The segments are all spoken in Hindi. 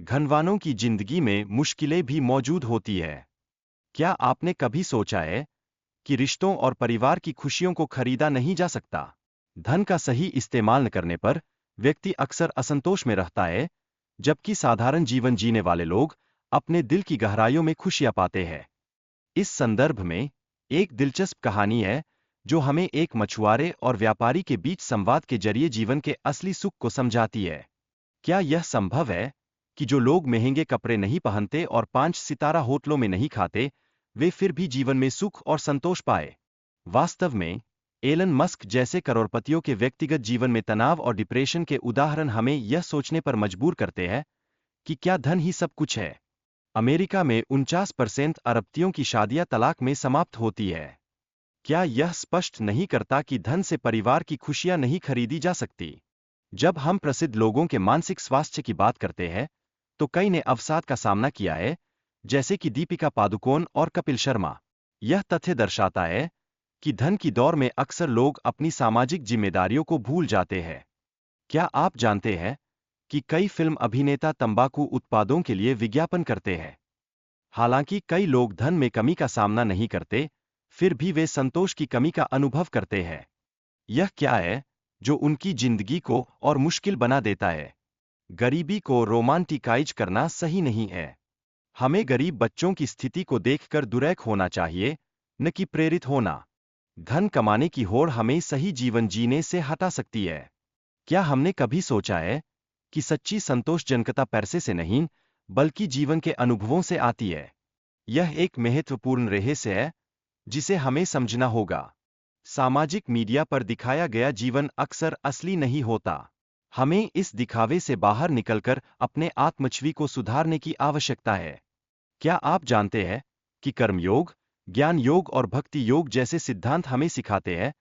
धनवानों की जिंदगी में मुश्किलें भी मौजूद होती है। क्या आपने कभी सोचा है कि रिश्तों और परिवार की खुशियों को खरीदा नहीं जा सकता? धन का सही इस्तेमाल न करने पर व्यक्ति अक्सर असंतोष में रहता है, जबकि साधारण जीवन जीने वाले लोग अपने दिल की गहराइयों में खुशियां पाते हैं। इस संदर्भ में एक दिलचस्प कहानी है जो हमें एक मछुआरे और व्यापारी के बीच संवाद के जरिए जीवन के असली सुख को समझाती है। क्या यह संभव है कि जो लोग महंगे कपड़े नहीं पहनते और 5 सितारा होटलों में नहीं खाते, वे फिर भी जीवन में सुख और संतोष पाए? वास्तव में एलन मस्क जैसे करोड़पतियों के व्यक्तिगत जीवन में तनाव और डिप्रेशन के उदाहरण हमें यह सोचने पर मजबूर करते हैं कि क्या धन ही सब कुछ है? अमेरिका में 49% अरबतियों की शादियां तलाक में समाप्त होती है। क्या यह स्पष्ट नहीं करता कि धन से परिवार की खुशियां नहीं खरीदी जा सकती? जब हम प्रसिद्ध लोगों के मानसिक स्वास्थ्य की बात करते हैं, तो कई ने अवसाद का सामना किया है, जैसे कि दीपिका पादुकोण और कपिल शर्मा। यह तथ्य दर्शाता है कि धन की दौड़ में अक्सर लोग अपनी सामाजिक जिम्मेदारियों को भूल जाते हैं। क्या आप जानते हैं कि कई फिल्म अभिनेता तंबाकू उत्पादों के लिए विज्ञापन करते हैं? हालांकि कई लोग धन में कमी का सामना नहीं करते, फिर भी वे संतोष की कमी का अनुभव करते हैं। यह क्या है जो उनकी जिंदगी को और मुश्किल बना देता है? गरीबी को रोमांटिकाइज करना सही नहीं है। हमें गरीब बच्चों की स्थिति को देखकर दुर्दैव होना चाहिए, न कि प्रेरित होना। धन कमाने की होड़ हमें सही जीवन जीने से हटा सकती है। क्या हमने कभी सोचा है कि सच्ची संतोषजनकता पैसे से नहीं, बल्कि जीवन के अनुभवों से आती है? यह एक महत्वपूर्ण रहस्य है जिसे हमें समझना होगा। सामाजिक मीडिया पर दिखाया गया जीवन अक्सर असली नहीं होता। हमें इस दिखावे से बाहर निकलकर अपने आत्मछवि को सुधारने की आवश्यकता है। क्या आप जानते हैं कि कर्मयोग, ज्ञान योग और भक्ति योग जैसे सिद्धांत हमें सिखाते हैं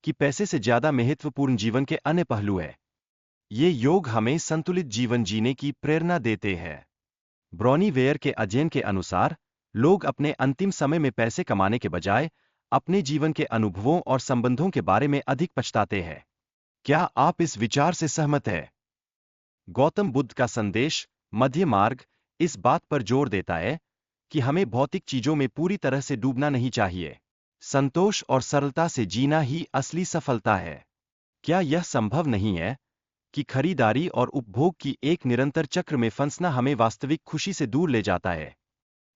कि पैसे से ज्यादा महत्वपूर्ण जीवन के अन्य पहलू हैं। ये योग हमें संतुलित जीवन जीने की प्रेरणा देते हैं। ब्रॉनी वेयर के अध्ययन के अनुसार, लोग अपने अंतिम समय में पैसे कमाने के बजाय अपने जीवन के अनुभवों और संबंधों के बारे में अधिक पछताते हैं। क्या आप इस विचार से सहमत हैं? गौतम बुद्ध का संदेश, मध्य मार्ग, इस बात पर जोर देता है कि हमें भौतिक चीजों में पूरी तरह से डूबना नहीं चाहिए। संतोष और सरलता से जीना ही असली सफलता है। क्या यह संभव नहीं है कि खरीदारी और उपभोग की एक निरंतर चक्र में फंसना हमें वास्तविक खुशी से दूर ले जाता है?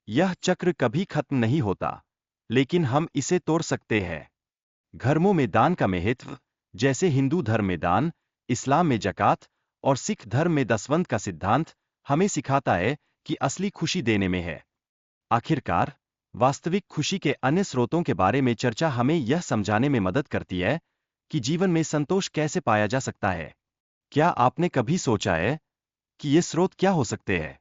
यह चक्र कभी खत्म नहीं होता, लेकिन हम इसे तोड़ सकते हैं। धर्मों में दान का महत्व, जैसे हिंदू धर्म में दान, इस्लाम में ज़कात और सिख धर्म में दसवंध का सिद्धांत, हमें सिखाता है कि असली खुशी देने में है। आखिरकार, वास्तविक खुशी के अन्य स्रोतों के बारे में चर्चा हमें यह समझाने में मदद करती है कि जीवन में संतोष कैसे पाया जा सकता है। क्या आपने कभी सोचा है कि ये स्रोत क्या हो सकते हैं?